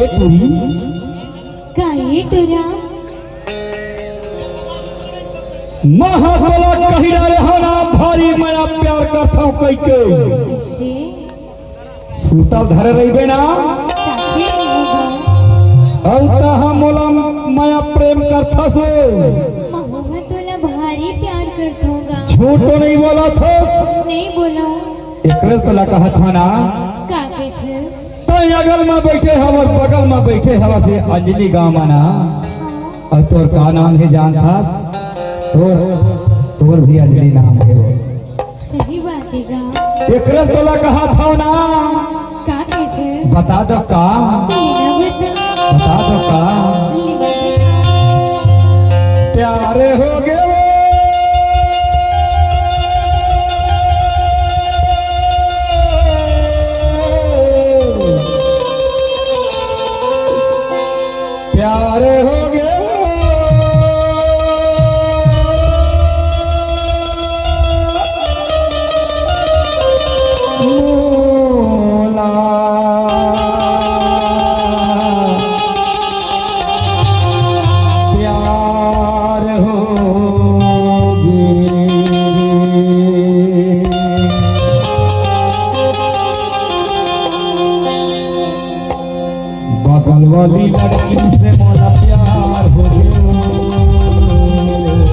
ए टूरी काहे टुरा महातला कही ना रहना भारी माया प्यार करता हूँ कई के से सूतल धरे रहिबे ना ताके होगा औता हम मोला माया प्रेम करता से महुआ तोला भारी प्यार करत होगा झूठ तो नहीं बोला था नहीं बोला एकरे तोला कहा था ना का थे तय अगल में बैठे हमर बगल में बैठे हवा से अंजलि गाँव माना और तोर का नाम है जानता तोर भी अंजलि नाम है वो सही बात है गा एकरे तोला कहा था ना का थे बता दो का बता दो का प्यारे हो गए प्यारे हो गए मोला प्यार हो बगल वाली लड़की से मोला प्यार हो गया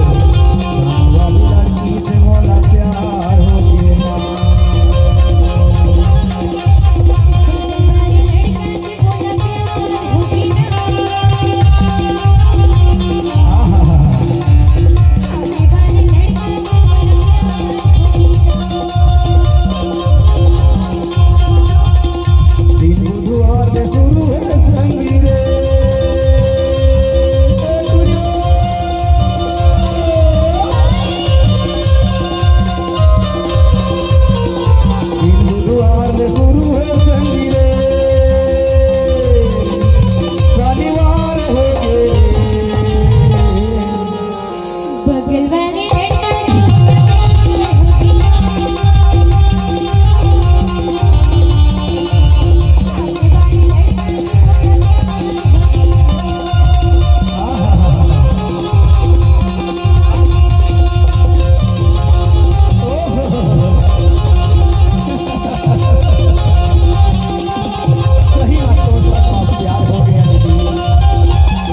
वाली लड़की से मोला प्यार हो गया दिन बुधवार से शुरू है संगीत दिन बुधवार से शुरू है संगीत शनिवार हो गए बगल वाले सही बात तो सब प्यार हो गया दीदी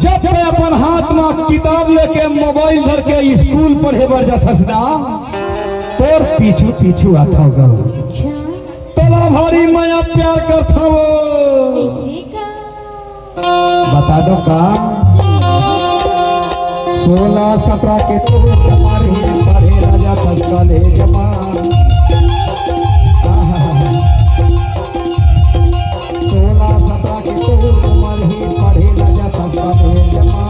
जब मैं अपन हाथ में किताब लेके मोबाइल धर के स्कूल पढ़े बर जाथस ना तोर पीछू पीछू आता होगा अच्छा तोला भारी माया प्यार करता वो ऐसे का बता दो का 16-17 के तो हमारे पढ़े राजा तस्काले जमा 16-17 के तो हमारे पढ़े राजा तस्काले जमा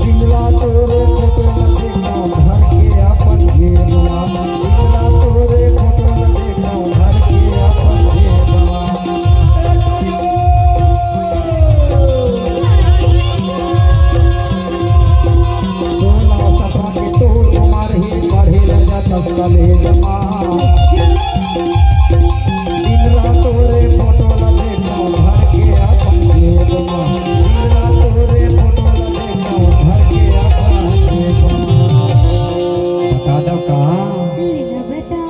दिलवा तोरे फोटो न देखा घर के अपन जेबवा दिलवा तोरे फोटो न देखा घर के अपन जेबवा कले जमा दिन रात तोरे फोटो न देखा घर के अपन जेबवा दिन रात तोरे फोटो न देखा घर के अपन जेबवा बता दो का लेना बता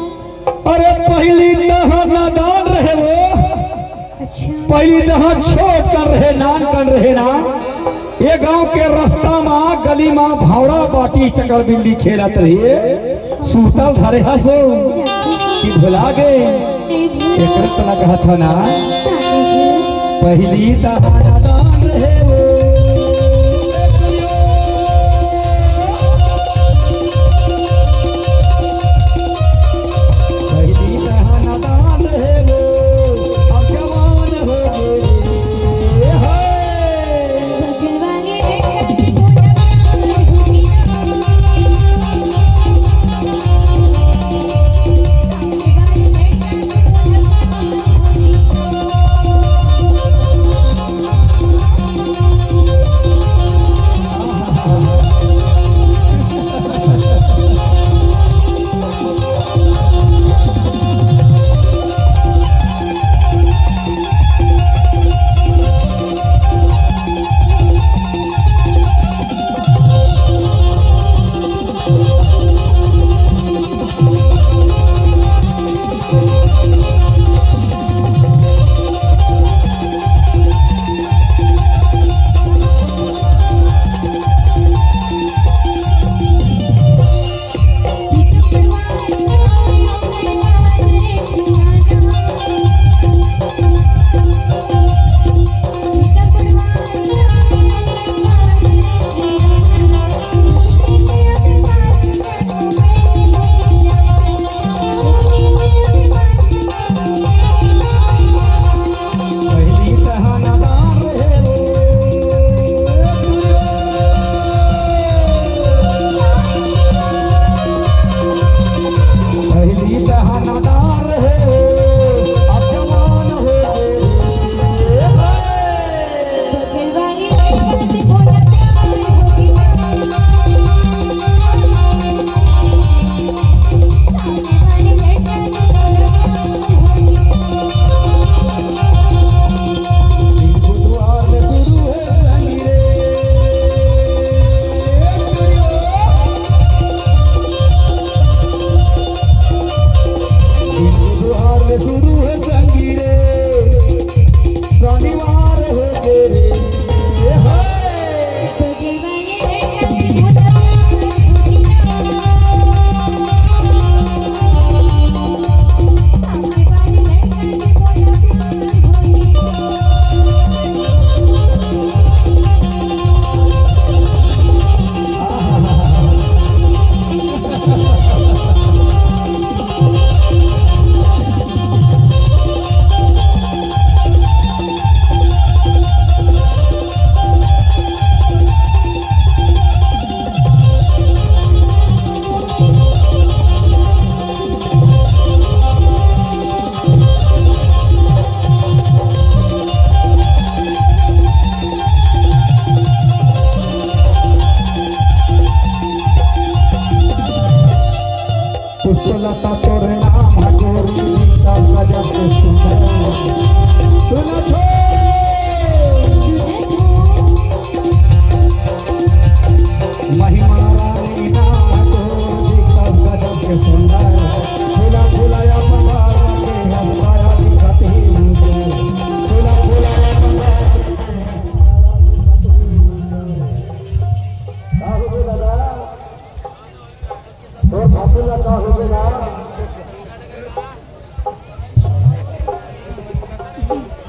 अरे पहली तह नादान रहे वो अच्छा पहली तह छोट कर रहे नान कर रहे ना ये गांव के रास्ता में गली में भावड़ा बाटी चकर बिल्ली खेलत रही सूतल धरे हसो कि भुला गए एक तला कहा था ना पहली तह नादान रहे वो पहली तह नादान रहे वो अब जवान हो लता तोर नाम है गोरी, गजब के सुंदर सुन छोड़